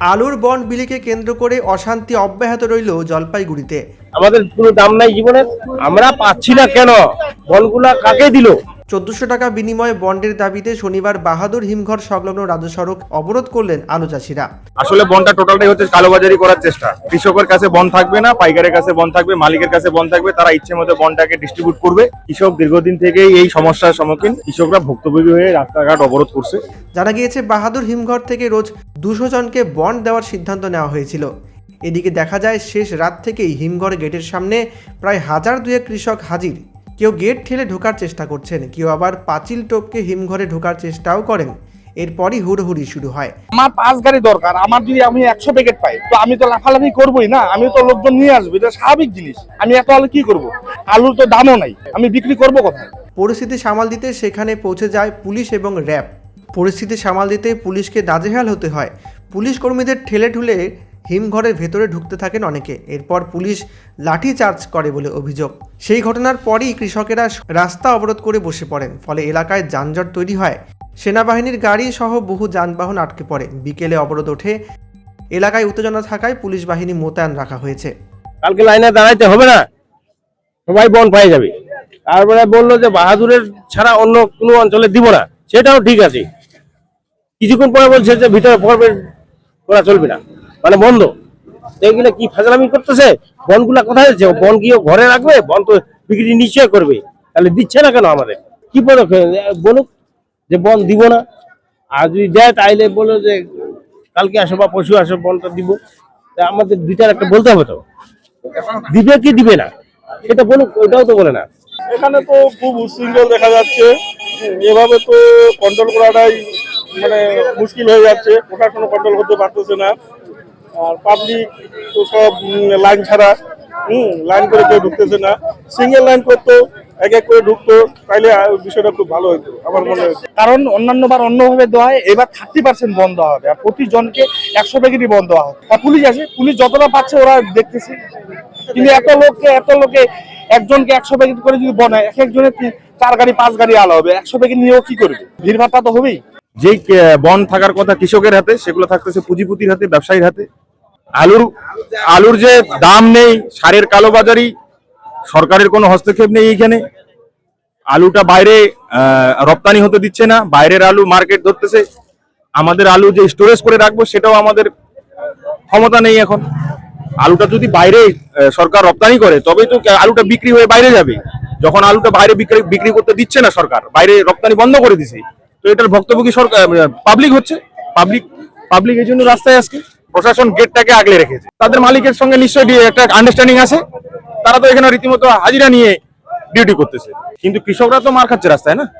আলুর বন্ড বিলিকে কেন্দ্র করে অশান্তি অব্যাহত রইল জলপাইগুড়িতে। আমাদের কোনো দাম নাই জীবনের, আমরা পাচ্ছি না কেন? বন্ডগুলা কাকে দিল? 1400 টাকা বিনিময়ে বন্ডের দাবিতে শনিবার বাহাদুর হিমঘর সংলগ্ন রাজ্য সড়ক অবরোধ করলেন আলু চাষিরা। আসলে বন্ডটা টোটালটাই হচ্ছে কালোবাজারি করার চেষ্টা। কৃষকের কাছে বন্ড থাকবে না, পাইকারের কাছে বন্ড থাকবে, মালিকের কাছে বন্ড থাকবে, তারা ইচ্ছে মতো বন্ডটাকে ডিস্ট্রিবিউট করবে। কৃষক দীর্ঘদিন থেকেই এই সমস্যার সম্মুখীন, কৃষকরা ভুক্তভোগী হয়ে রাস্তাঘাট অবরোধ করছে। জানা গিয়েছে বাহাদুর হিমঘর থেকে রোজ 200 জনকে বন্ড দেওয়ার সিদ্ধান্ত নেওয়া হয়েছিল। এদিকে দেখা যায় শেষ রাত থেকেই হিমঘর গেটের সামনে প্রায় 1000 কৃষক হাজির। কেউ গেট ঠেলে ঢোকার চেষ্টা করছেন, কেউ আবার পাঁচিল টপকে হিমঘরে ঢোকার চেষ্টাও করেন। এরপরই হুড়োহুড়ি শুরু হয়। আমার 5 গাড়ি দরকার, আমার যদি আমি 100 প্যাকেট পাই তো আমি তো লাফালাফি করবোই না, আমি তো লোকজন নিয়ে আসবো, এটা স্বাভাবিক জিনিস। আমি এত আলু কি করব? আলুর তো দামও নাই, আমি বিক্রি করব কোথায়? পরিস্থিতি সামাল দিতে সেখানে পৌঁছে যায় পুলিশ এবং র্যাব। পরিস্থিতি সামাল দিতে পুলিশকে নাজেহাল হতে হয়। পুলিশ কর্মীদের ঠেলে ঠুলে হিমঘরের ভেতরে ঢুকতে থাকেন অনেকে। এরপর পুলিশ লাঠিচার্জ করে বলে অভিযোগ। সেই ঘটনার পরই কৃষকেরা রাস্তা অবরোধ করে বসে পড়েন। ফলে এলাকায় যানজট তৈরি হয়। সেনাবাহিনীর গাড়ি সহ বহু যানবাহন আটকে পড়ে। বিকেলে অবরোধ ওঠে। এলাকায় উত্তেজনা থাকায় পুলিশ বাহিনী মোতায়েন রাখা হয়েছে। কালকে লাইনে দাঁড়াইতে হবে না, সবাই বন্ড পেয়ে যাবে। তারপরে বললো যে বাহাদুরের ছাড়া অন্য কোনো অঞ্চলে দিব না, সেটাও ঠিক আছে। কিছুক্ষণ পরে বলছে যে ভিতরে ফরমেট করা চলবে না, মানে বন্ধ। এগুলো কি ফাজলামি করতেছে? বনগুলা কোথায় যাচ্ছে? বন গিয়ে ঘরে রাখবে, বন তো বিক্রি নিশ্চয় করবে। তাহলে দিচ্ছে না কেন আমাদের? কি পদক্ষেপ বলুক যে বন দিব না, আর যদি দেয় তাইলে বলো যে কালকে আসো বা পরশু আসো, বনটা দিব। আমাদের দুইটার একটা বলতে হবে তো, দিবে কি দিবে না সেটা বলুক, ওইটাও তো বলে না। এখানে তো খুব উচ্ছৃঙ্খল দেখা যাচ্ছে, এভাবে তো কন্ট্রোল করাটাই মানে মুশকিল হয়ে যাচ্ছে। প্রশাসন কন্ট্রোল করতে পারতেছে না, আর পাবলিক তো সব লাইন ছাড়া, লাইন করে কেউ ঢুকতেছে না। সিঙ্গেল লাইন করতো, এক এক করে ঢুকতো, তাইলে বিষয়টা খুব ভালো হতো আমার মনে হয়। কারণ অন্যান্য বার অন্যভাবে দেওয়া হয়, এবার 30% বন্ধ দেওয়া হবে, আর প্রতিজনকে 100 প্যাকেটই বন্ধ দেওয়া হবে। আর পুলিশ আসে, পুলিশ যতটা পাচ্ছে ওরা দেখতেছে। কিন্তু এত লোকে একজনকে 100 প্যাকেট করে যদি বনায়, এক একজনের 4 গাড়ি 5 গাড়ি আলো হবে, 100 প্যাকেট নিয়েও কি করবে? ভিড়ভাড়টা তো হবেই। যেই বন্ড থাকার কথা কৃষকের হাতে, সেগুলো থাকতেছে পুঁজিপতির হাতে, ব্যবসায়ীর হাতে। আলুর যে দাম নেই, সারের কালোবাজারি, সরকারের কোনো হস্তক্ষেপ নেই এইখানে। আলুটা বাইরে রপ্তানি হতে দিচ্ছে না, বাইরের আলু মার্কেট ধরতেছে। আমাদের আলু যে স্টোরেজ করে রাখবো সেটাও আমাদের ক্ষমতা নেই এখন। আলুটা যদি বাইরে সরকার রপ্তানি করে তবেই তো আলুটা বিক্রি হয়ে বাইরে যাবে। যখন আলুটা বাইরে বিক্রি করতে দিচ্ছে না সরকার, বাইরে রপ্তানি বন্ধ করে দিছে, তো এটার ভুক্তভোগী সরকার পাবলিক হচ্ছে। পাবলিক এই জন্য রাস্তায় আজকে। প্রশাসন গেটটাকে আগলে রেখেছে। তাদের মালিকের সঙ্গে নিশ্চয়ই একটা আন্ডারস্ট্যান্ডিং আছে, তারা তো এখানে রীতিমতো হাজিরা নিয়ে ডিউটি করতেছে। কিন্তু কৃষকরা তো মার খাচ্ছে রাস্তায় না।